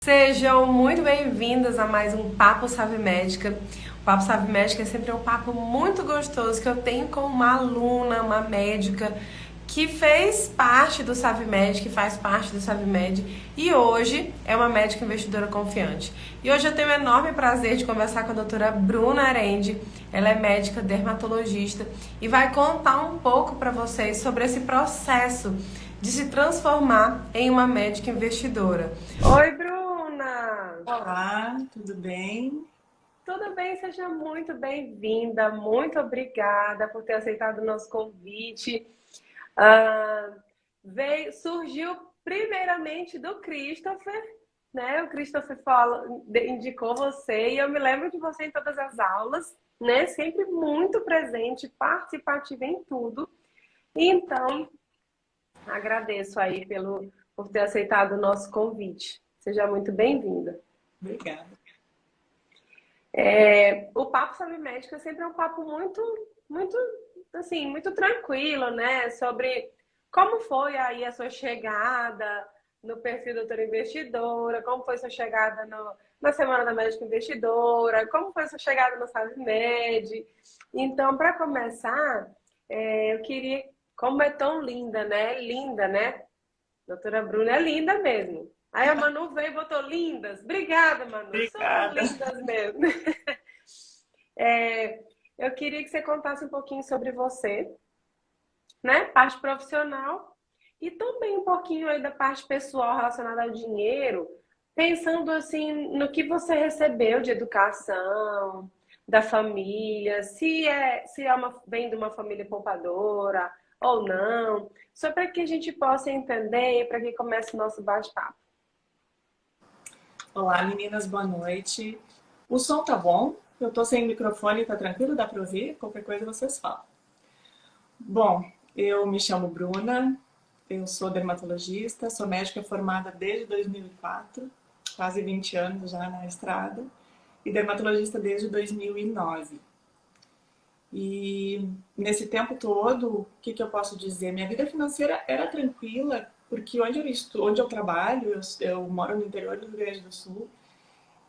Sejam muito bem-vindas a mais um Papo Sabe Médica. O Papo Sabe Médica é sempre um papo muito gostoso que eu tenho com uma aluna, uma médica que fez parte do Sabe Med, que faz parte do Sabe Med e hoje é uma médica investidora confiante. E hoje eu tenho o enorme prazer de conversar com a doutora Bruna Arendi. Ela é médica dermatologista e vai contar um pouco para vocês sobre esse processo de se transformar em uma médica investidora. Oi, Bruna! Olá, tudo bem? Tudo bem? Seja muito bem-vinda. Muito obrigada por ter aceitado o nosso convite. Ah, surgiu primeiramente do Christopher, né? O Christopher indicou você e eu me lembro de você em todas as aulas, né? Sempre muito presente, participativa em tudo. Então, agradeço aí por ter aceitado o nosso convite. Seja muito bem-vinda. Obrigada. O Papo Sabe Médica sempre é um papo muito, assim, muito tranquilo, né? Sobre como foi aí a sua chegada no perfil doutora investidora, como foi sua chegada na Semana da Médica Investidora, como foi sua chegada no Sabe Med. Então, para começar, eu queria, como é tão linda, né? Linda, né? Doutora Bruna é linda mesmo. Aí a Manu veio e botou lindas. Obrigada, Manu. São Obrigada. lindas mesmo. Eu queria que você contasse um pouquinho sobre você, né? Parte profissional e também um pouquinho aí da parte pessoal relacionada ao dinheiro, pensando assim no que você recebeu de educação, da família, vem de uma família poupadora ou não, só para que a gente possa entender e para que comece o nosso bate-papo. Olá, meninas, boa noite. O som tá bom? Eu tô sem microfone, tá tranquilo? Dá pra ouvir? Qualquer coisa vocês falam. Bom, eu me chamo Bruna, eu sou dermatologista, sou médica formada desde 2004, quase 20 anos já na estrada, e dermatologista desde 2009. E nesse tempo todo, o que eu posso dizer? Minha vida financeira era tranquila, porque onde eu trabalho, eu moro no interior do Rio Grande do Sul,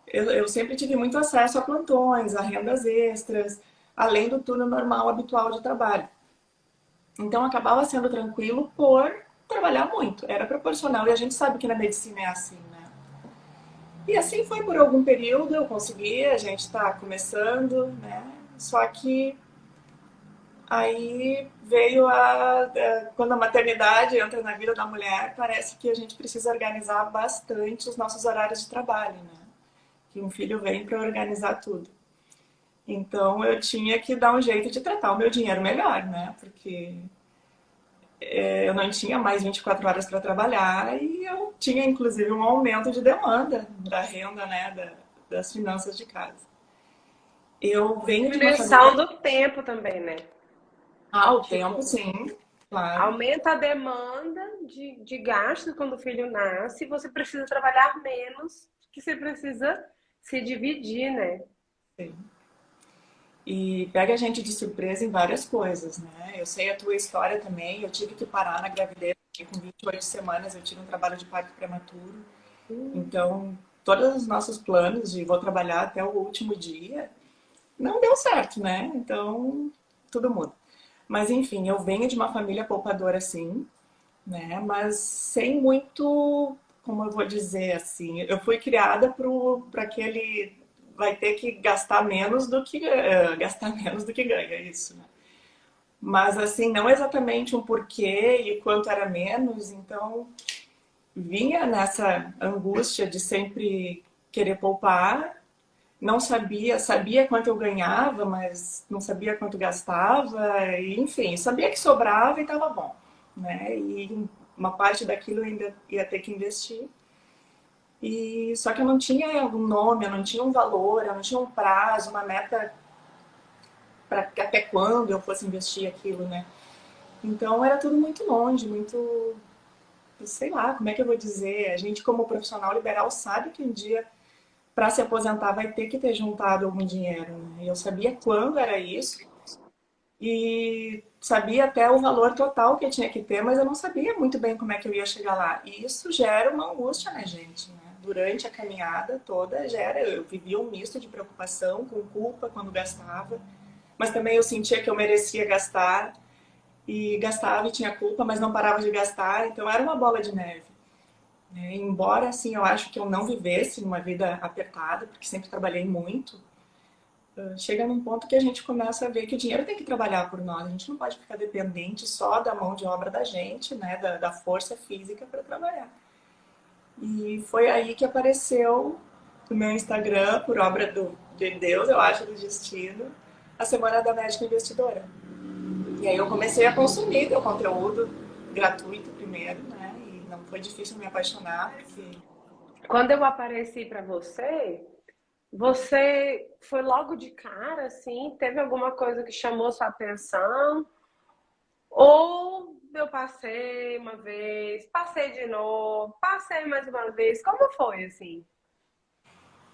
eu sempre tive muito acesso a plantões, a rendas extras, além do turno normal, habitual de trabalho. Então acabava sendo tranquilo por trabalhar muito, era proporcional, e a gente sabe que na medicina é assim, né? E assim foi por algum período, eu consegui, a gente está começando, né? Só que aí veio quando a maternidade entra na vida da mulher, parece que a gente precisa organizar bastante os nossos horários de trabalho, né? Que um filho vem para organizar tudo. Então eu tinha que dar um jeito de tratar o meu dinheiro melhor, né? Porque eu não tinha mais 24 horas para trabalhar e eu tinha inclusive um aumento de demanda da renda, né? Das finanças de casa. Eu venho de uma Diminuição família. do tempo também, né? Ah, o tempo, Tipo, sim, claro. aumenta a demanda de gasto quando o filho nasce, você precisa trabalhar menos, que você precisa se dividir, né? Sim. E pega a gente de surpresa em várias coisas, né? Eu sei a tua história também. Eu tive que parar na gravidez, porque com 28 semanas eu tive um trabalho de parto prematuro. Então, todos os nossos planos de vou trabalhar até o último dia não deu certo, né? Então, tudo muda. Mas enfim, eu venho de uma família poupadora assim, né? Mas sem muito, como eu vou dizer assim, eu fui criada para aquele vai ter que gastar menos do que gastar menos do que ganha, isso, né? Mas assim, não exatamente um porquê e quanto era menos, então vinha nessa angústia de sempre querer poupar, não sabia quanto eu ganhava, mas não sabia quanto gastava, e, enfim, sabia que sobrava e estava bom, né? E uma parte daquilo eu ainda ia ter que investir. E só que eu não tinha um nome, eu não tinha um valor, eu não tinha um prazo, uma meta para até quando eu fosse investir aquilo, né? Então era tudo muito longe, muito, sei lá, como é que eu vou dizer? A gente como profissional liberal sabe que um dia para se aposentar vai ter que ter juntado algum dinheiro, né? E eu sabia quando era isso e sabia até o valor total que eu tinha que ter, mas eu não sabia muito bem como é que eu ia chegar lá. E isso gera uma angústia na gente, né? durante a caminhada toda, eu vivia um misto de preocupação, com culpa quando gastava, mas também eu sentia que eu merecia gastar, e gastava e tinha culpa, mas não parava de gastar, então era uma bola de neve. Né? Embora, assim, eu acho que eu não vivesse numa vida apertada, porque sempre trabalhei muito, chega num ponto que a gente começa a ver que o dinheiro tem que trabalhar por nós. A gente não pode ficar dependente só da mão de obra da gente, né, da força física para trabalhar. E foi aí que apareceu no meu Instagram, por obra de Deus, eu acho, do destino, a Semana da Médica Investidora. E aí eu comecei a consumir o conteúdo gratuito primeiro, né? E não foi difícil me apaixonar, porque Quando eu apareci para você, você foi logo de cara, assim? Teve alguma coisa que chamou sua atenção? Ou eu passei uma vez, passei de novo, passei mais uma vez? Como foi, assim?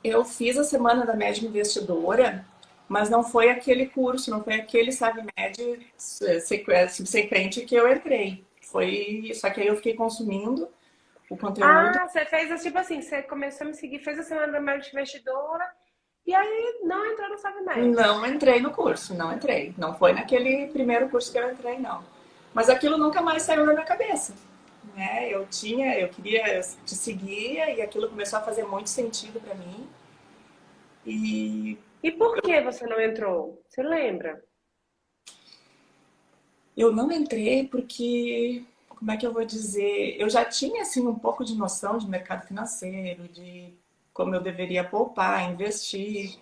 eu fiz a Semana da Médica Investidora, mas não foi aquele curso, não foi aquele SavMed subsequente que eu entrei. Foi, só que aí eu fiquei consumindo o conteúdo. Ah, você fez tipo assim, você começou a me seguir, fez a semana da Médica Investidora e aí não entrou no Sabe Med. Não entrei no curso, não entrei. Não foi naquele primeiro curso que eu entrei, não. Mas aquilo nunca mais saiu da minha cabeça. Né? Eu queria te seguir e aquilo começou a fazer muito sentido para mim. E E por que você não entrou? Você lembra? eu não entrei porque, como é que eu vou dizer? Eu já tinha assim um pouco de noção de mercado financeiro, de como eu deveria poupar, investir.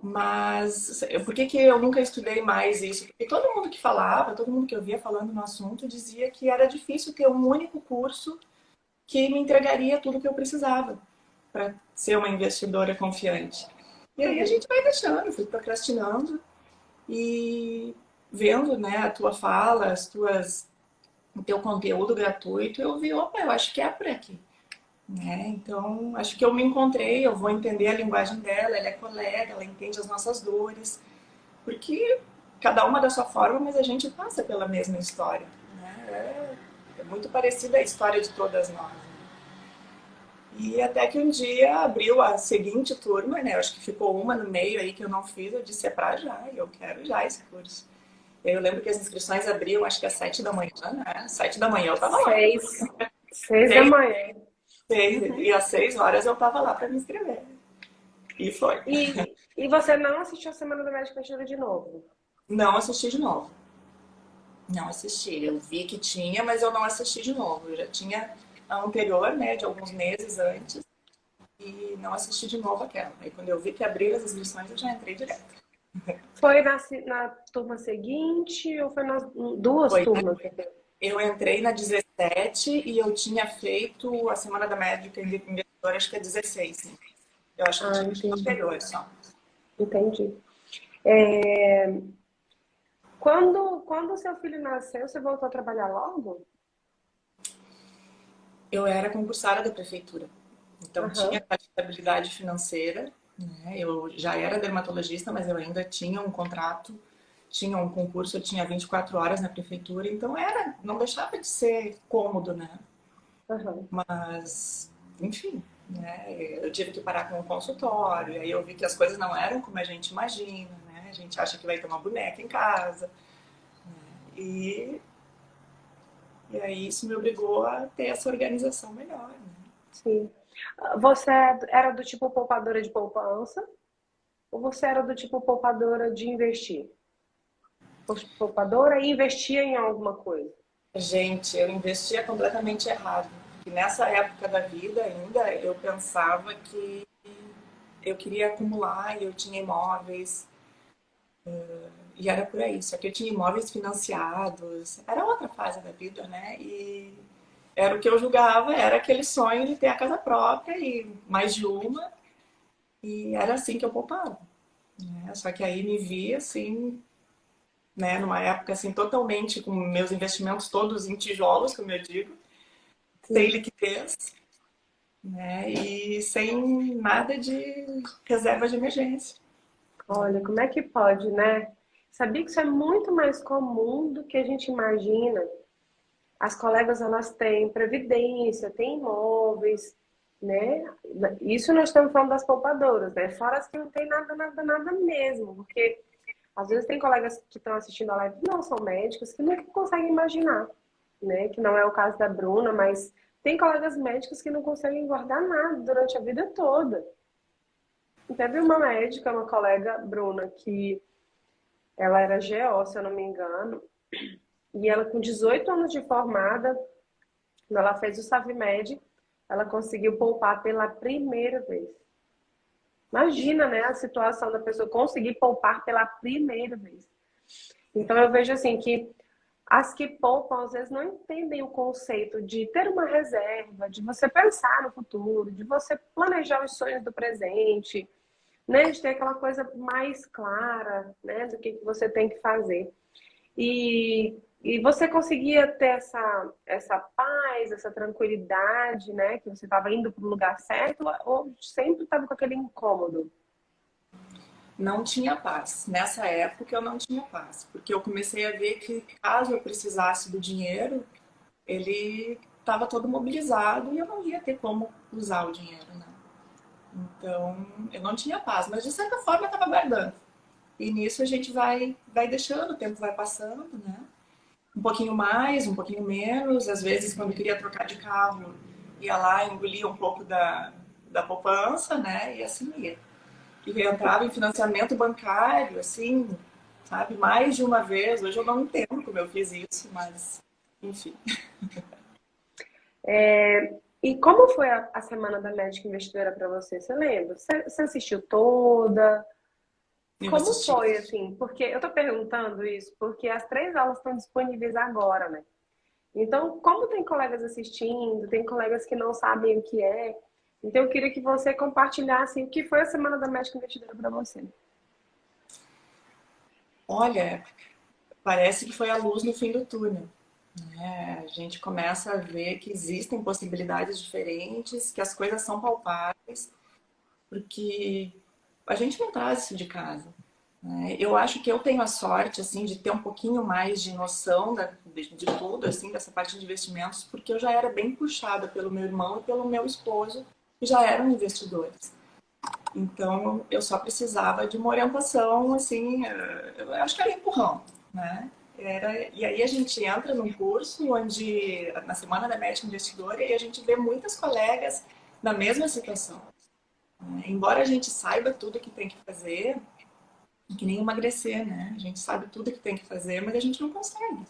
Mas por que que eu nunca estudei mais isso? Porque todo mundo que falava, todo mundo que eu via falando no assunto dizia que era difícil ter um único curso que me entregaria tudo que eu precisava para ser uma investidora confiante. E aí a Uhum. gente vai deixando, fui procrastinando e vendo, né, a tua fala, o teu conteúdo gratuito, eu vi, opa, eu acho que é por aqui. Né? Então, acho que eu me encontrei, eu vou entender a linguagem dela, ela é colega, ela entende as nossas dores, porque cada uma da sua forma, mas a gente passa pela mesma história. Né? É muito parecida a história de todas nós. Né? E até que um dia abriu a seguinte turma, né? Eu acho que ficou uma no meio aí que eu não fiz, eu disse, é pra já, eu quero já esse curso. Eu lembro que as inscrições abriam, acho que às 7 da manhã, né? 7 da manhã eu tava lá. 6 da Seis, manhã. e às 6 horas eu tava lá para me inscrever. E foi. E você não assistiu a Semana da Médica Investidora de novo? Não assisti de novo. Não assisti. Eu vi que tinha, mas eu não assisti de novo. Eu já tinha a anterior, né, de alguns meses antes, e não assisti de novo aquela. Aí quando eu vi que abriram as inscrições, eu já entrei direto. Foi na turma seguinte ou foi nas duas Foi. turmas? Eu entrei na 17 e eu tinha feito a Semana da Médica Investidora, acho que é 16. Né? Eu acho que Ah, tinha entendi. anterior só. Entendi. É, quando seu filho nasceu, você voltou a trabalhar logo? Eu era concursada da prefeitura, então tinha Aham. a estabilidade financeira, né? Eu já era dermatologista, mas eu ainda tinha um contrato, tinha um concurso, eu tinha 24 horas na prefeitura, então não deixava de ser cômodo, né? Aham. Mas, enfim, né? Eu tive que parar com o consultório, aí eu vi que as coisas não eram como a gente imagina, né? A gente acha que vai ter uma boneca em casa, e, e aí isso me obrigou a ter essa organização melhor, né? Sim. Você era do tipo poupadora de poupança ou você era do tipo poupadora de investir? Poupadora e investia em alguma coisa? Gente, eu investia completamente errado. Porque nessa época da vida ainda eu pensava que eu queria acumular e eu tinha imóveis e era por aí. Só que eu tinha imóveis financiados, era outra fase da vida, né? E era o que eu julgava, era aquele sonho de ter a casa própria e mais de uma. E era assim que eu poupava. Né? Só que aí me vi assim, né, numa época assim totalmente com meus investimentos todos em tijolos, como eu digo, sem Sim. liquidez, né? E sem nada de reserva de emergência. Olha, como é que pode, né? Sabia que isso é muito mais comum do que a gente imagina. As colegas, elas têm previdência, têm imóveis, né? Isso nós estamos falando das poupadoras, né? Fora as que não tem nada, nada, nada mesmo, porque às vezes tem colegas que estão assistindo a live que não são médicos, que nunca conseguem imaginar, né? Que não é o caso da Bruna, mas tem colegas médicos que não conseguem guardar nada durante a vida toda. E teve uma médica, uma colega, Bruna, que ela era GO, se eu não me engano, e ela com 18 anos de formada, quando ela fez o Savmed, ela conseguiu poupar pela primeira vez. Imagina, né, a situação da pessoa conseguir poupar pela primeira vez. Então eu vejo assim que as que poupam às vezes não entendem o conceito de ter uma reserva, de você pensar no futuro, de você planejar os sonhos do presente, né, de ter aquela coisa mais clara, né, do que você tem que fazer. E você conseguia ter essa paz, essa tranquilidade, né? Que você estava indo para o lugar certo ou sempre estava com aquele incômodo? Não tinha paz. Nessa época eu não tinha paz, porque eu comecei a ver que caso eu precisasse do dinheiro, ele estava todo mobilizado e eu não ia ter como usar o dinheiro, né? Então eu não tinha paz, mas de certa forma eu estava guardando. E nisso a gente vai deixando, o tempo vai passando, né? Um pouquinho mais, um pouquinho menos. Às vezes, quando eu queria trocar de carro, ia lá, engolia um pouco da poupança, né? E assim ia. E entrava em financiamento bancário, assim, sabe? Mais de uma vez. Hoje eu não entendo como eu fiz isso, mas enfim. E como foi a semana da médica investidora para você? Você lembra? Você assistiu toda? Eu Como assisti. foi, assim? Porque eu tô perguntando isso porque as 3 aulas estão disponíveis agora, né? Então, como tem colegas assistindo, tem colegas que não sabem o que é, então eu queria que você compartilhasse o que foi a semana da médica investidora para você. Olha, parece que foi a luz no fim do túnel. Né? A gente começa a ver que existem possibilidades diferentes, que as coisas são palpáveis, porque a gente não traz isso de casa. Né? Eu acho que eu tenho a sorte assim de ter um pouquinho mais de noção de tudo, assim, dessa parte de investimentos, porque eu já era bem puxada pelo meu irmão e pelo meu esposo, que já eram investidores. Então eu só precisava de uma orientação, assim, eu acho que era empurrão, né? E aí a gente entra num curso onde, na Semana da Médica Investidora, e a gente vê muitas colegas na mesma situação. Embora a gente saiba tudo que tem que fazer, que nem emagrecer, né? A gente sabe tudo que tem que fazer, mas a gente não consegue.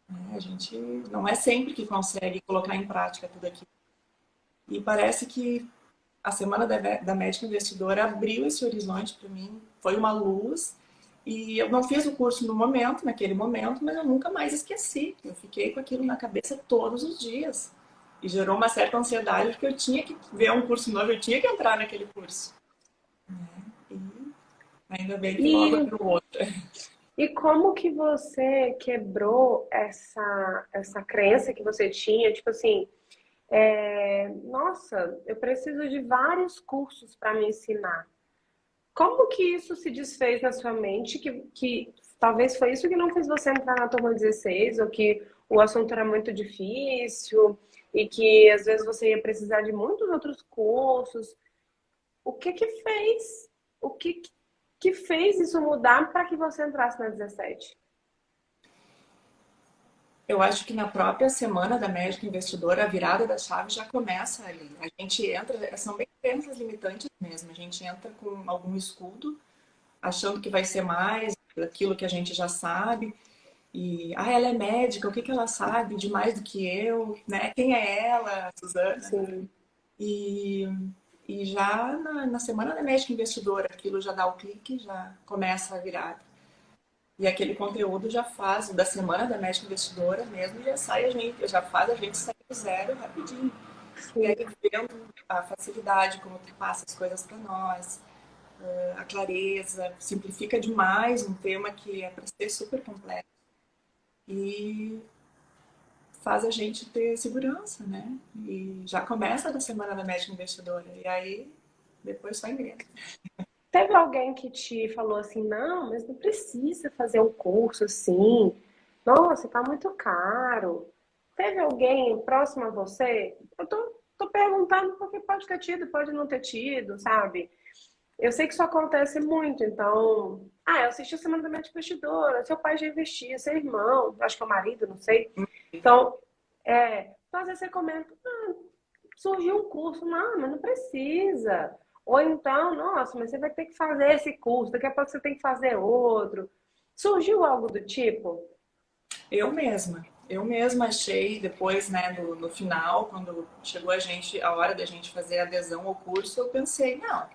Né? A gente não é sempre que consegue colocar em prática tudo aquilo. E parece que a Semana da Médica Investidora abriu esse horizonte para mim, foi uma luz. E eu não fiz o curso no momento, naquele momento, mas eu nunca mais esqueci. Eu fiquei com aquilo na cabeça todos os dias. E gerou uma certa ansiedade, porque eu tinha que ver um curso novo, eu tinha que entrar naquele curso. E ainda bem que logo E, abriu outro. e como que você quebrou essa crença que você tinha, tipo assim, nossa, eu preciso de vários cursos para me ensinar. Como que isso se desfez na sua mente? Que talvez foi isso que não fez você entrar na turma 16, ou que o assunto era muito difícil, e que às vezes você ia precisar de muitos outros cursos. O que que fez? O que fez isso mudar para que você entrasse na 17? Eu acho que na própria semana da médica investidora, a virada da chave já começa ali. A gente entra, são bem crenças limitantes mesmo. A gente entra com algum escudo, achando que vai ser mais daquilo que a gente já sabe. E, ela é médica, o que que ela sabe de mais do que eu, né? Quem é ela, Suzana? Sim. E, e já na semana da médica investidora, aquilo já dá o clique, já começa a virada. E aquele conteúdo já faz, da semana da médica investidora mesmo, já sai a gente, já faz a gente sair do zero rapidinho. E aí Sim. vendo a facilidade como tu passa as coisas para nós, a clareza, simplifica demais um tema que é para ser super complexo. E faz a gente ter segurança, né? E já começa da semana da médica investidora. E aí depois só engrena. Teve alguém que te falou assim, não, mas não precisa fazer um curso assim. Nossa, tá muito caro. Teve alguém próximo a você? Eu tô tô perguntando porque pode ter tido, pode não ter tido, sabe? Eu sei que isso acontece muito, então. Ah, eu assisti a Semana da Mente Investidora, seu pai já investia, seu irmão, acho que é o marido, não sei. Então, então às vezes você comenta, surgiu um curso, não, mas não precisa. Ou então, nossa, mas você vai ter que fazer esse curso, daqui a pouco você tem que fazer outro. Surgiu algo do tipo? Eu mesma achei depois, né, no final, quando chegou a hora da gente fazer a adesão ao curso, eu pensei, não,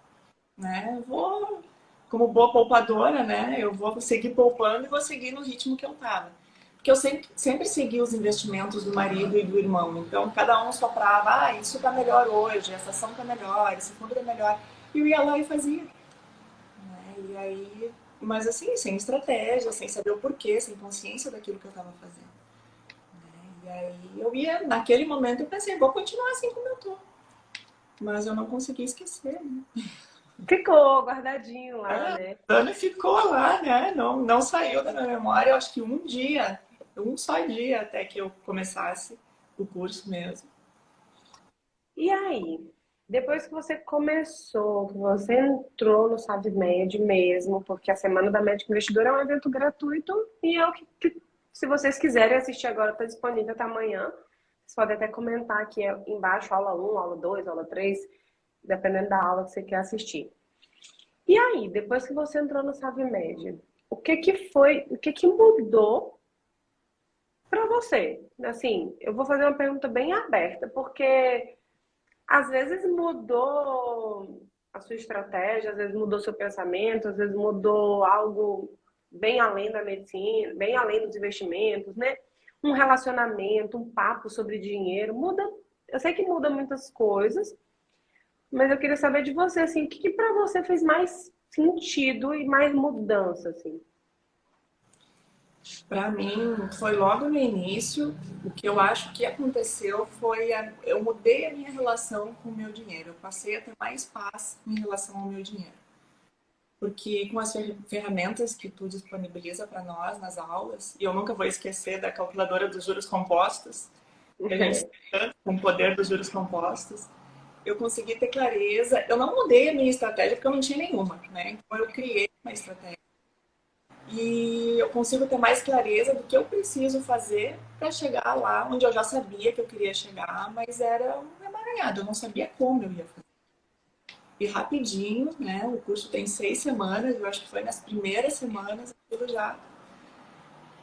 né, eu vou, como boa poupadora, né, eu vou seguir poupando e vou seguir no ritmo que eu tava. Porque eu sempre segui os investimentos do marido e do irmão, então cada um soprava, isso tá melhor hoje, essa ação tá melhor, esse fundo tá melhor, e eu ia lá e fazia, né, e aí, mas assim, sem estratégia, sem saber o porquê, sem consciência daquilo que eu tava fazendo. E aí eu ia, naquele momento eu pensei, vou continuar assim como eu tô. Mas eu não consegui esquecer, né? Ficou guardadinho lá, A né? Dani ficou lá, né? Não saiu da minha memória. Eu acho que um só dia até que eu começasse o curso mesmo. E aí, depois que você começou, que você entrou no SabMed mesmo, porque a Semana da Médica Investidora é um evento gratuito e é o que se vocês quiserem assistir agora, está disponível até amanhã. Vocês podem até comentar aqui embaixo, aula 1, aula 2, aula 3, dependendo da aula que você quer assistir. E aí, depois que você entrou no SabMed, o que que mudou para você? Assim, eu vou fazer uma pergunta bem aberta, porque às vezes mudou a sua estratégia, às vezes mudou seu pensamento, às vezes mudou algo bem além da medicina, bem além dos investimentos, né? Um relacionamento, um papo sobre dinheiro, muda. Eu sei que muda muitas coisas, mas eu queria saber de você, assim, o que para você fez mais sentido e mais mudança, assim? Para mim, foi logo no início. O que eu acho que aconteceu foi eu mudei a minha relação com o meu dinheiro. Eu passei a ter mais paz em relação ao meu dinheiro. Porque com as ferramentas que tu disponibiliza para nós nas aulas, e eu nunca vou esquecer da calculadora dos juros compostos, que a gente tanto com o poder dos juros compostos, eu consegui ter clareza. Eu não mudei a minha estratégia porque eu não tinha nenhuma, né? Então eu criei uma estratégia e eu consigo ter mais clareza do que eu preciso fazer para chegar lá onde eu já sabia que eu queria chegar, mas era um emaranhado, eu não sabia como eu ia fazer. E rapidinho, né? O curso tem 6 semanas, eu acho que foi nas primeiras semanas, aquilo já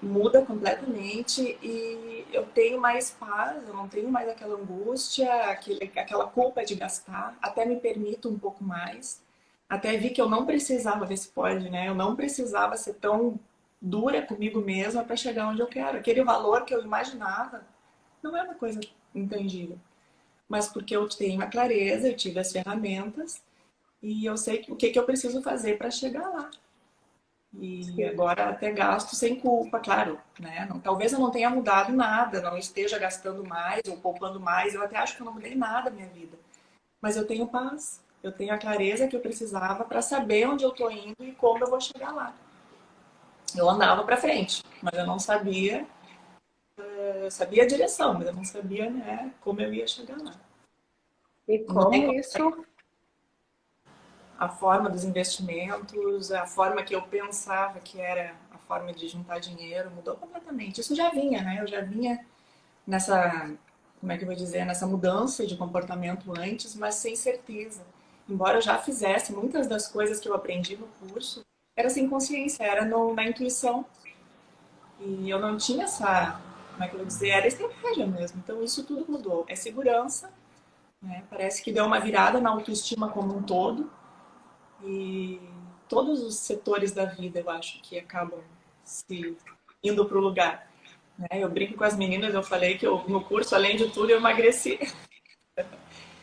muda completamente e eu tenho mais paz, eu não tenho mais aquela angústia, aquela culpa de gastar, até me permito um pouco mais. Até vi que eu não precisava, ver se pode, né? Eu não precisava ser tão dura comigo mesma para chegar onde eu quero. Aquele valor que eu imaginava não é uma coisa intangível, mas porque eu tenho a clareza, eu tive as ferramentas e eu sei o que eu preciso fazer para chegar lá. E Sim. agora até gasto sem culpa, claro, né? Não, talvez eu não tenha mudado nada, não esteja gastando mais ou poupando mais. Eu até acho que eu não mudei nada na minha vida. Mas eu tenho paz, eu tenho a clareza que eu precisava para saber onde eu estou indo e como eu vou chegar lá. Eu andava para frente, mas eu não sabia, eu sabia a direção, mas eu não sabia, né, como eu ia chegar lá. E como isso A forma dos investimentos, a forma que eu pensava que era a forma de juntar dinheiro mudou completamente. Isso já vinha, né? Eu já vinha nessa, como é que eu vou dizer, nessa mudança de comportamento antes, mas sem certeza. Embora eu já fizesse muitas das coisas que eu aprendi no curso, era sem consciência, era na intuição. E eu não tinha essa, como é que eu vou dizer, era estratégia mesmo. Então isso tudo mudou. É segurança, né? Parece que deu uma virada na autoestima como um todo. E todos os setores da vida eu acho que acabam se indo para o lugar. Né? Eu brinco com as meninas, eu falei que no curso, além de tudo, eu emagreci.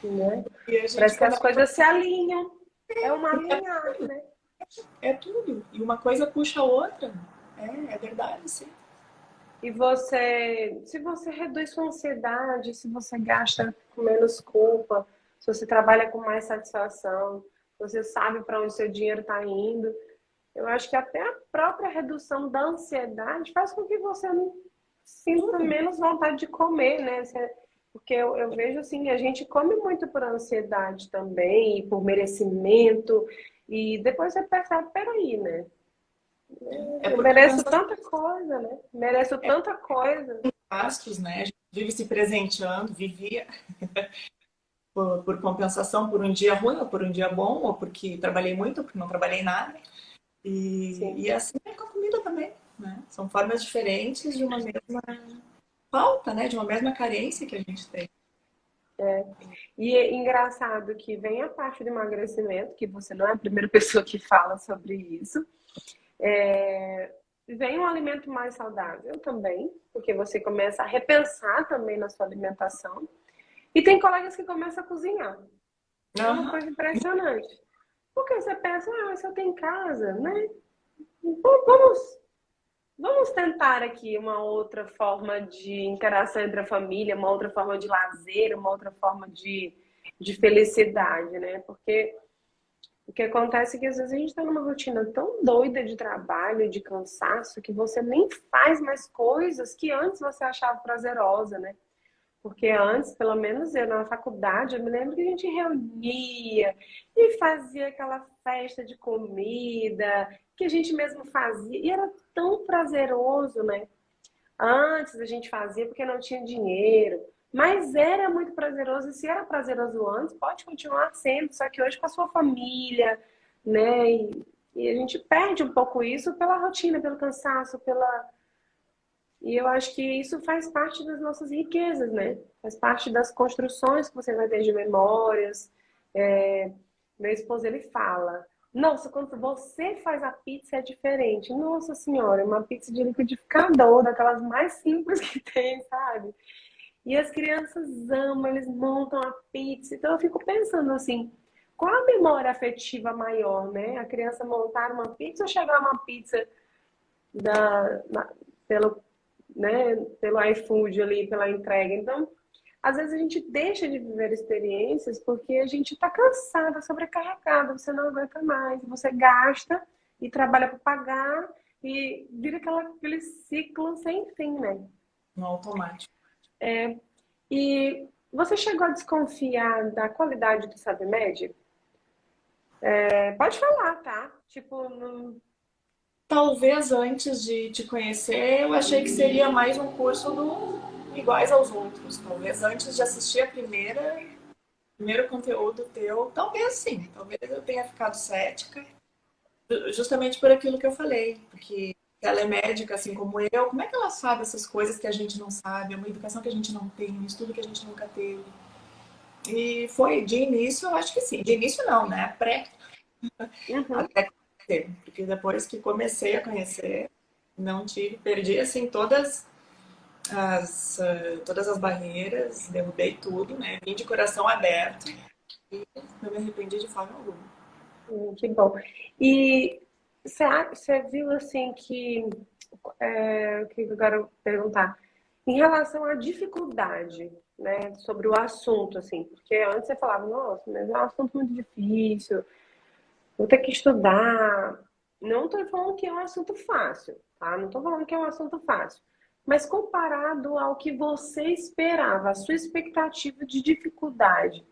né? E a gente Parece que as começa. coisas se alinham. É uma alinhada, né? É tudo. E uma coisa puxa a outra. É verdade, sim. E você, se você reduz sua ansiedade, se você gasta com menos culpa, se você trabalha com mais satisfação, você sabe para onde seu dinheiro está indo, eu acho que até a própria redução da ansiedade faz com que você não sinta Tudo. menos vontade de comer, né? Porque eu vejo assim, a gente come muito por ansiedade também, e por merecimento, e depois você percebe, peraí, né? É Eu por mereço compensação tanta coisa, né? Mereço tanta coisa. de gastos, né? A gente vive se presenteando, vivia por compensação, por um dia ruim, ou por um dia bom, ou porque trabalhei muito, ou porque não trabalhei nada. Sim. E assim é com a comida também, né? São formas diferentes de uma mesma falta, né? De uma mesma carência que a gente tem. E é engraçado que vem a parte do emagrecimento, que você não é a primeira pessoa que fala sobre isso. Vem um alimento mais saudável também, porque você começa a repensar também na sua alimentação. E tem colegas que começam a cozinhar. É uma Aham. coisa impressionante. Porque você pensa, ah, mas eu tenho em casa, né? Vamos tentar aqui uma outra forma de interação entre a família, uma outra forma de lazer, uma outra forma de felicidade, né? Porque o que acontece é que às vezes a gente está numa rotina tão doida de trabalho, de cansaço, que você nem faz mais coisas que antes você achava prazerosa, né? Porque antes, pelo menos eu na faculdade, eu me lembro que a gente reunia e fazia aquela festa de comida que a gente mesmo fazia. E era tão prazeroso, né? Antes a gente fazia porque não tinha dinheiro. Mas era muito prazeroso. E se era prazeroso antes, pode continuar sendo. Só que hoje com a sua família, né? E a gente perde um pouco isso pela rotina, pelo cansaço, pela e eu acho que isso faz parte das nossas riquezas, né? Faz parte das construções que você vai ter de memórias. É, meu esposo, ele fala, nossa, quando você faz a pizza é diferente. Nossa senhora, uma pizza de liquidificador, daquelas mais simples que tem, sabe? E as crianças amam, eles montam a pizza. Então eu fico pensando assim, qual a memória afetiva maior, né? A criança montar uma pizza ou chegar uma pizza da, na, pelo, né, pelo iFood ali, pela entrega. Então, às vezes a gente deixa de viver experiências porque a gente está cansada, sobrecarregada, você não aguenta mais, você gasta e trabalha para pagar e vira aquele ciclo sem fim, né? No automático. E você chegou a desconfiar da qualidade do Sabe Médio? Pode falar, tá? Tipo, não... Talvez antes de te conhecer, eu achei que seria mais um curso iguais aos outros. Talvez antes de assistir primeiro conteúdo teu, talvez sim, talvez eu tenha ficado cética, justamente por aquilo que eu falei, porque ela é médica, assim como eu, como é que ela sabe essas coisas que a gente não sabe, é uma educação que a gente não tem, um estudo que a gente nunca teve. E foi de início, eu acho que sim. De início não, né? Pré Uhum. até conhecer. Porque depois que comecei a conhecer, não tive, perdi assim todas as barreiras, derrubei tudo, né? Vim de coração aberto e não me arrependi de forma alguma. Que bom. E você viu assim que eu quero perguntar, em relação à dificuldade, né, sobre o assunto, assim, porque antes você falava, nossa, mas é um assunto muito difícil, vou ter que estudar. Não estou falando que é um assunto fácil, tá? Não estou falando que é um assunto fácil. Mas comparado ao que você esperava, a sua expectativa de dificuldade,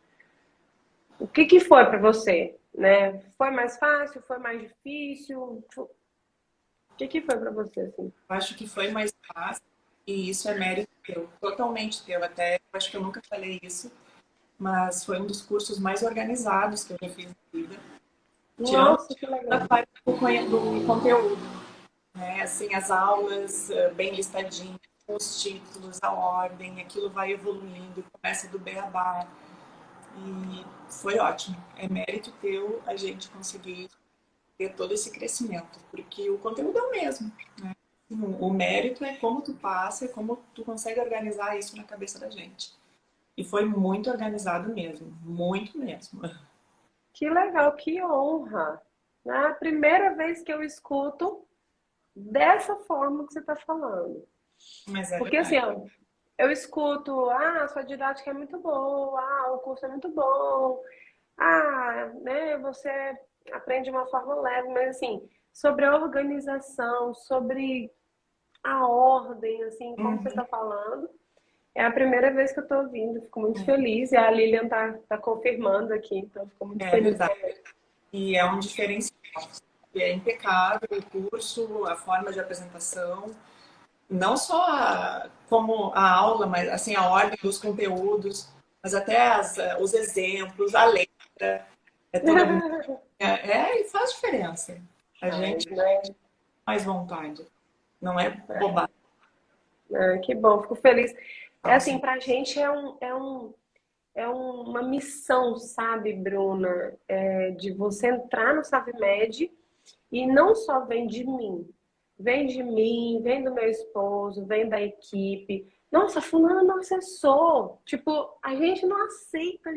o que que foi para você, né? Foi mais fácil? Foi mais difícil? O que que foi para você, assim? Eu acho que foi mais fácil e isso é mérito teu, totalmente teu. Até eu acho que eu nunca falei isso, mas foi um dos cursos mais organizados que eu já fiz na vida. Tirando Nossa, que a legal. parte do conteúdo, né? Assim, as aulas bem listadinhas, com os títulos, a ordem, aquilo vai evoluindo, começa do beabá. E foi ótimo. É mérito teu a gente conseguir ter todo esse crescimento, porque o conteúdo é o mesmo, né? O mérito é como tu passa, é como tu consegue organizar isso na cabeça da gente. E foi muito organizado mesmo, muito mesmo. Que legal, que honra. É a primeira vez que eu escuto dessa forma que você está falando. Mas é Porque assim, verdade. ó, eu escuto, ah, sua didática é muito boa, ah, o curso é muito bom, ah, né, você aprende de uma forma leve, mas assim, sobre a organização, sobre a ordem, assim, como você Uhum. está falando, É a primeira vez que eu tô ouvindo, fico muito feliz. E a Lilian tá confirmando aqui, então fico muito É feliz verdade. também. E é um diferencial. É impecável o curso, a forma de apresentação, não só como a aula, mas assim a ordem dos conteúdos, mas até os exemplos, a letra, é toda bonita. E faz diferença. A Ai, gente tem né? mais vontade. Não é bobagem. Que bom, fico feliz. É Nossa, assim, pra gente é uma missão, sabe, Bruna? De você entrar no SaveMed e não só vem de mim, vem do meu esposo, vem da equipe. Nossa, fulano não acessou. Tipo, a gente não aceita.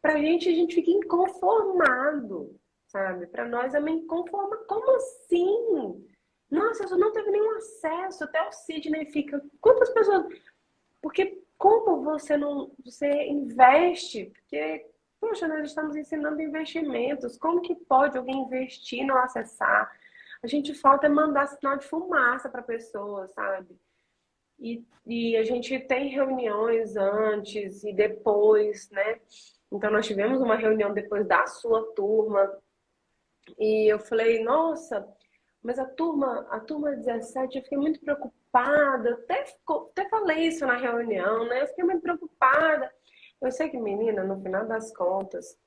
Pra gente, a gente fica inconformado, sabe? Pra nós é meio inconforma. Como assim? Nossa, eu não teve nenhum acesso. Até o Sidney fica. Quantas pessoas? Porque como você não, você investe? Porque, poxa, nós estamos ensinando investimentos. Como que pode alguém investir e não acessar? A gente falta é mandar sinal de fumaça para a pessoa, sabe? E a gente tem reuniões antes e depois, né? Então nós tivemos uma reunião depois da sua turma e eu falei, nossa, mas a turma 17, eu fiquei muito preocupada. Até falei isso na reunião, né? Eu fiquei muito preocupada. Eu sei que, menina, no final das contas,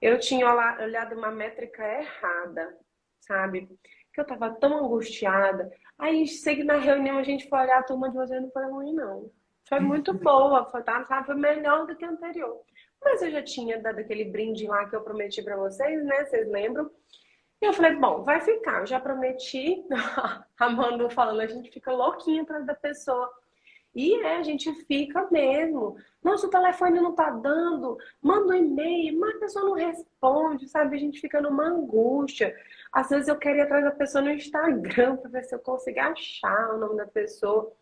eu tinha olhado uma métrica errada, sabe? Que eu tava tão angustiada. Aí, sei que na reunião a gente foi olhar a turma de vocês, não foi ruim, não. Foi muito boa, foi, tá, sabe? Foi melhor do que a anterior. Mas eu já tinha dado aquele brinde lá que eu prometi pra vocês, né? Vocês lembram? E eu falei, bom, vai ficar, eu já prometi. A Manu falando, a gente fica louquinha atrás da pessoa. A gente fica mesmo. Nossa, o telefone não tá dando, manda um e-mail, mas a pessoa não responde, sabe? A gente fica numa angústia. Às vezes eu quero ir atrás da pessoa no Instagram para ver se eu consigo achar o nome da pessoa.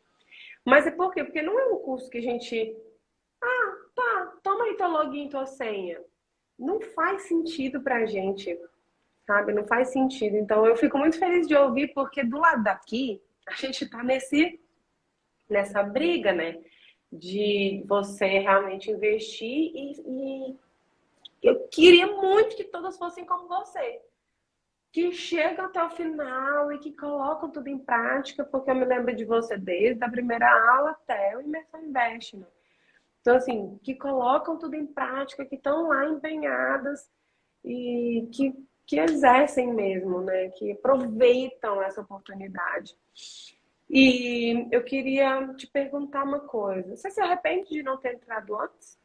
Mas é por quê? Porque não é um curso que a gente. Tá, toma aí teu login, tua senha. Não faz sentido pra gente, sabe? Não faz sentido. Então eu fico muito feliz de ouvir, porque do lado daqui, a gente tá nessa briga, né? De você realmente investir e eu queria muito que todas fossem como você, que chegam até o final e que colocam tudo em prática, porque eu me lembro de você desde a primeira aula até o Imersão Invest, né? Então, assim, que colocam tudo em prática, que estão lá empenhadas e que exercem mesmo, né? Que aproveitam essa oportunidade. E eu queria te perguntar uma coisa. Você se arrepende de não ter entrado antes?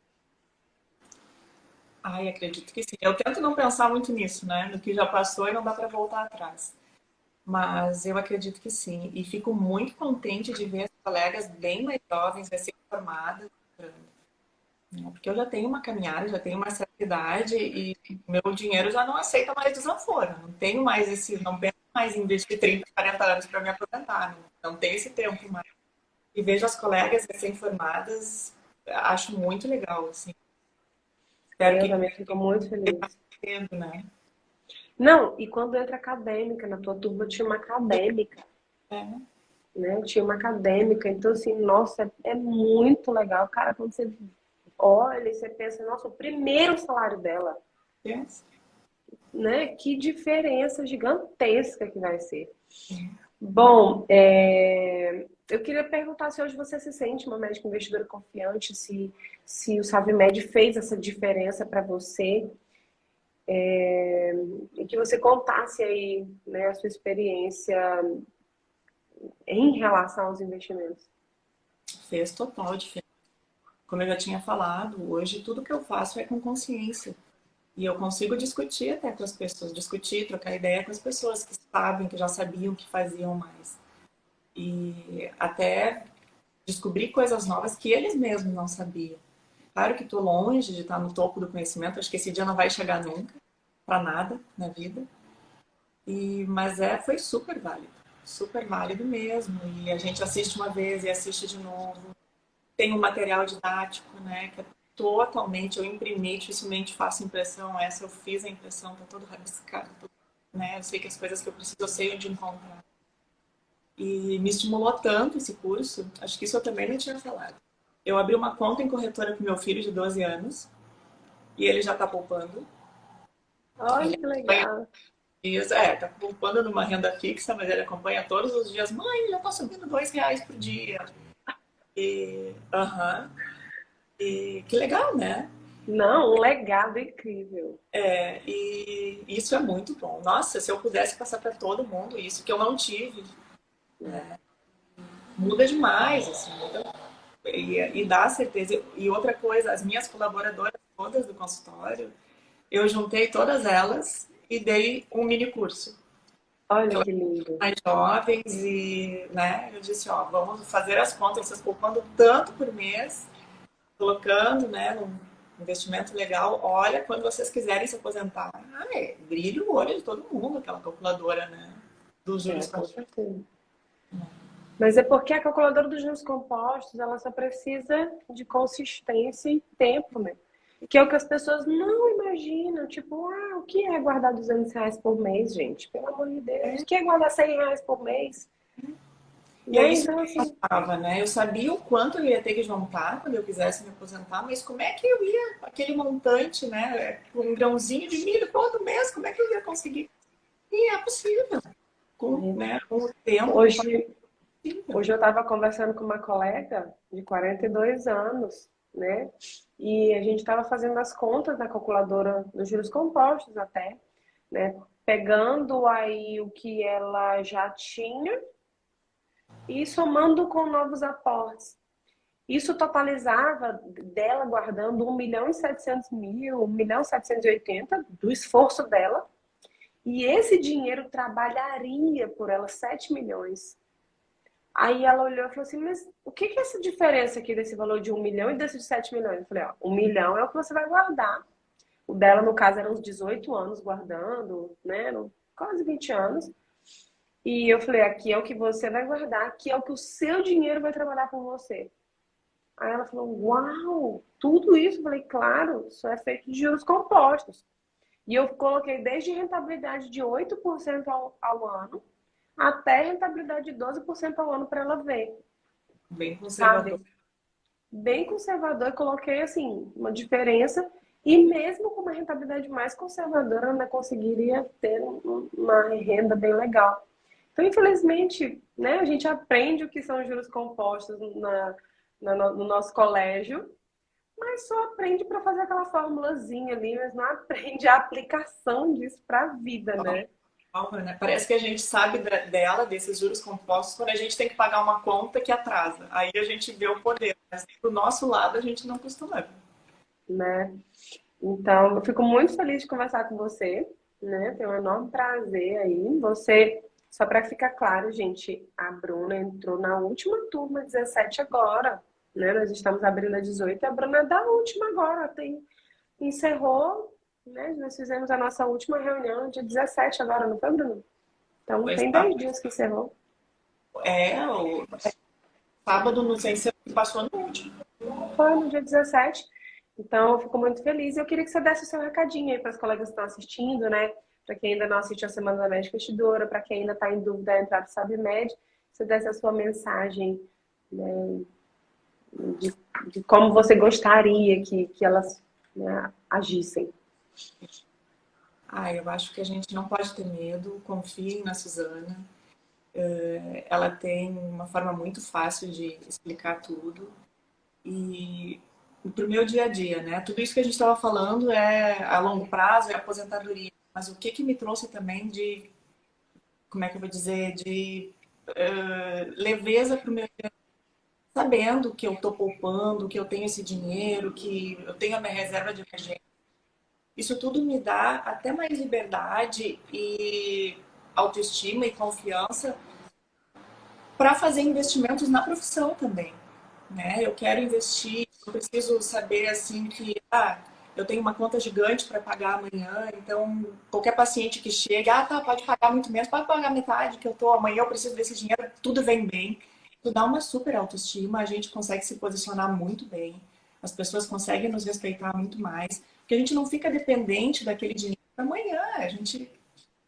ai, acredito que sim. Eu tento não pensar muito nisso, né? No que já passou e não dá para voltar atrás. Mas eu acredito que sim. E fico muito contente de ver as colegas bem mais jovens, recém-formadas, né? Porque eu já tenho uma caminhada, já tenho uma certa idade e meu dinheiro já não aceita mais desaforo. Não tenho mais não penso mais em investir 30, 40 anos para me aposentar. Não tenho esse tempo mais. E vejo as colegas recém-formadas, acho muito legal, assim. Espero Eu que também fico muito feliz. entendo, né? Não, e quando entra acadêmica, na tua turma tinha uma acadêmica, É, né? Tinha uma acadêmica, então assim, nossa, é muito legal. Cara, quando você olha e você pensa, nossa, o primeiro salário dela, é. né? Que diferença gigantesca que vai ser. Bom, eu queria perguntar se hoje você se sente uma médica investidora confiante, se o SaveMed fez essa diferença para você, e que você contasse aí, né, a sua experiência em relação aos investimentos. Fez total diferença. Como eu já tinha falado, hoje tudo que eu faço é com consciência. E eu consigo discutir até com as pessoas, discutir, trocar ideia com as pessoas que sabem, que já sabiam, que faziam mais. E até descobrir coisas novas que eles mesmos não sabiam. Claro que estou longe de estar no topo do conhecimento, acho que esse dia não vai chegar nunca, para nada na vida. Mas foi super válido mesmo. E a gente assiste uma vez e assiste de novo. Tem um material didático, né, que é totalmente, eu imprimi, dificilmente faço impressão, essa eu fiz a impressão, tá todo rabiscado, né, eu sei que as coisas que eu preciso, eu sei onde encontrar. E me estimulou tanto esse curso, acho que isso eu também não tinha falado. Eu abri uma conta em corretora com meu filho de 12 anos e ele já está poupando. Olha Ele que acompanha legal. dias, tá poupando numa renda fixa, mas ele acompanha todos os dias. Mãe, já tá subindo R$ 2 por dia. E, aham, e que legal, né? Não, um legado incrível. E isso é muito bom. Nossa, se eu pudesse passar para todo mundo isso, que eu não tive, muda demais, assim, muda, e dá certeza. E outra coisa, as minhas colaboradoras todas do consultório, eu juntei todas elas e dei um mini curso. Olha que lindo. Mais jovens e, né, eu disse, ó, vamos fazer as contas, vocês poupando tanto por mês, colocando, né, num investimento legal, olha, quando vocês quiserem se aposentar, brilha o olho de todo mundo, aquela calculadora, né, dos juros Com compostos. certeza. Mas é porque a calculadora dos juros compostos, ela só precisa de consistência e tempo, né? Que é o que as pessoas não imaginam. Tipo, o que é guardar R$ 200 por mês, gente? Pelo amor de Deus. O que é guardar R$ 100 por mês? E é Né? isso que Então, eu assim, pensava, né? Eu sabia o quanto eu ia ter que juntar quando eu quisesse me aposentar, mas como é que eu ia, aquele montante, né? Um grãozinho de milho todo mês, como é que eu ia conseguir? E é possível. Com o tempo, com hoje, hoje eu estava conversando com uma colega de 42 anos, né? E a gente estava fazendo as contas na calculadora dos juros compostos até, né? Pegando aí o que ela já tinha e somando com novos aportes. Isso totalizava dela guardando 1.700.000, 1.780.000 do esforço dela. E esse dinheiro trabalharia por ela 7 milhões. Aí ela olhou e falou assim, mas o que é essa diferença aqui desse valor de 1 milhão e desse de 7 milhões? Eu falei, 1 milhão é o que você vai guardar. O dela, no caso, eram uns 18 anos guardando, né? Eram quase 20 anos. E eu falei, aqui é o que você vai guardar, aqui é o que o seu dinheiro vai trabalhar por você. Aí ela falou, uau, tudo isso? Eu falei, claro, isso é feito de juros compostos. E eu coloquei desde rentabilidade de 8% ao ano até rentabilidade de 12% ao ano para ela ver, bem conservador. sabe? Bem conservador, eu coloquei assim, uma diferença. E mesmo com uma rentabilidade mais conservadora, ela ainda conseguiria ter uma renda bem legal. Então, infelizmente, né, a gente aprende o que são juros compostos no nosso colégio, mas só aprende para fazer aquela formulazinha ali, mas não aprende a aplicação disso para a vida, né? Né? Parece que a gente sabe dela, desses juros compostos, quando a gente tem que pagar uma conta que atrasa. Aí a gente vê o poder, mas do nosso lado a gente não costuma ver. Né? Então, eu fico muito feliz de conversar com você, né? Tenho um enorme prazer aí. Você, só para ficar claro, gente, a Bruna entrou na última turma, 17 agora, né? Nós estamos abrindo a 18 e a Bruna é da última agora. Encerrou, né? Nós fizemos a nossa última reunião dia 17 agora, não foi, Bruno? Então, Pois tem tá. 10 dias que encerrou. O sábado, não sei se passou no último. Foi no dia 17. Então, eu fico muito feliz. Eu queria que você desse o seu recadinho aí para as colegas que estão assistindo, né? Para quem ainda não assistiu a Semana da Médica Investidora, para quem ainda está em dúvida da entrada do SabMed, você desse a sua mensagem, né, de como você gostaria que elas, né, agissem. Eu acho que a gente não pode ter medo, confiem na Suzana. Ela tem uma forma muito fácil de explicar tudo. E para o meu dia a dia, né? Tudo isso que a gente estava falando é a longo prazo, é aposentadoria. Mas o que me trouxe também de, como é que eu vou dizer, de leveza para o meu dia, sabendo que eu estou poupando, que eu tenho esse dinheiro, que eu tenho a minha reserva de emergência. Isso tudo me dá até mais liberdade e autoestima e confiança para fazer investimentos na profissão também, né? Eu quero investir, eu preciso saber assim que eu tenho uma conta gigante para pagar amanhã, então qualquer paciente que chega, tá, pode pagar muito menos, pode pagar metade que eu tô, amanhã eu preciso desse dinheiro, tudo vem bem. Isso dá uma super autoestima, a gente consegue se posicionar muito bem, as pessoas conseguem nos respeitar muito mais, porque a gente não fica dependente daquele dinheiro para amanhã, a gente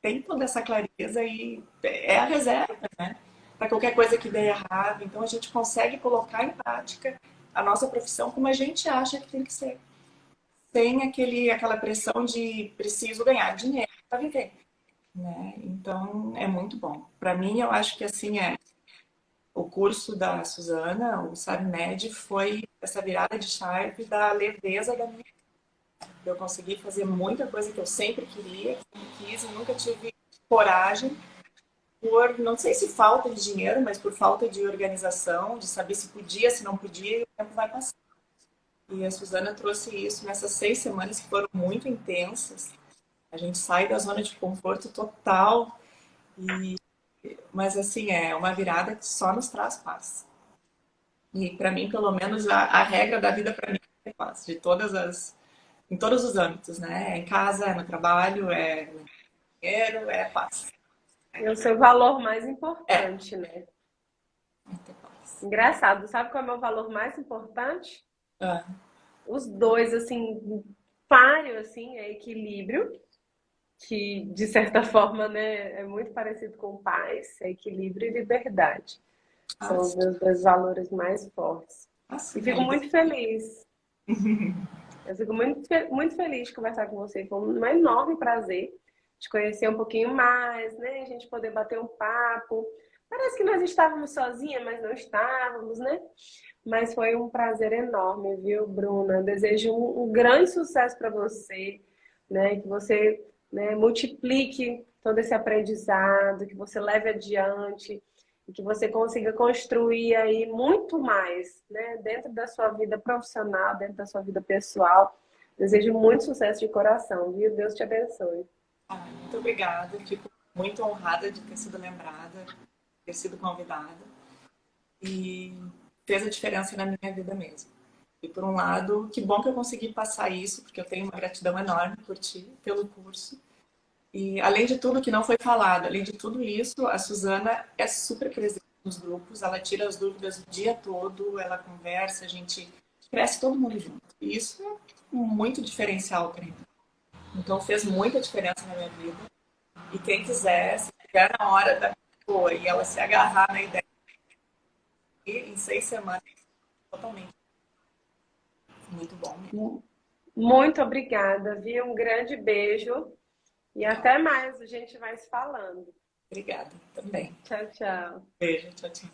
tem toda essa clareza e é a reserva, né? Para qualquer coisa que dê errado. Então a gente consegue colocar em prática a nossa profissão como a gente acha que tem que ser. Sem aquela pressão de preciso ganhar dinheiro para viver, né? Então, é muito bom. Para mim, eu acho que assim o curso da Suzana, o SavMed, foi essa virada de chave da leveza da minha vida. Eu consegui fazer muita coisa que eu sempre queria, que eu quis e nunca tive coragem, por não sei se falta de dinheiro, mas por falta de organização, de saber se podia, se não podia, e o tempo vai passar. E a Suzana trouxe isso nessas 6 semanas que foram muito intensas. A gente sai da zona de conforto total, mas assim, é uma virada que só nos traz paz. E para mim, pelo menos, a regra da vida para mim é paz, em todos os âmbitos, né? É em casa, é no trabalho, é no dinheiro, é paz. É o seu valor mais É, importante, né? é ter paz. Engraçado, sabe qual é o meu valor mais importante? Ah, Os dois, assim, páreo, assim, é equilíbrio, que de certa forma, né, é muito parecido com paz, é equilíbrio e liberdade. São os sim, meus dois valores mais fortes. E sim, fico ainda. muito feliz. Eu fico muito feliz de conversar com você. Foi um enorme prazer te conhecer um pouquinho mais, né? A gente poder bater um papo. Parece que nós estávamos sozinhas, mas não estávamos, né? Mas foi um prazer enorme, viu, Bruna? Desejo um grande sucesso para você, né? Que você, né, multiplique todo esse aprendizado, que você leve adiante e que você consiga construir aí muito mais, né? Dentro da sua vida profissional, dentro da sua vida pessoal. Desejo muito sucesso de coração, viu? Deus te abençoe. Muito obrigada. Fico muito honrada de ter sido lembrada, ter sido convidada. E fez a diferença na minha vida mesmo. E por um lado, que bom que eu consegui passar isso, porque eu tenho uma gratidão enorme por ti, pelo curso. E além de tudo que não foi falado, além de tudo isso, a Suzana é super presente nos grupos, ela tira as dúvidas o dia todo, ela conversa, a gente cresce todo mundo junto. E isso é muito diferencial para mim. Então fez muita diferença na minha vida. E quem quiser, se chegar na hora da boa e ela se agarrar na ideia, em 6 semanas, totalmente. Muito bom mesmo. Muito obrigada, viu? Um grande beijo e Legal. até mais. A gente vai se falando. Obrigada também. Tchau, tchau. Beijo, tchau, tchau.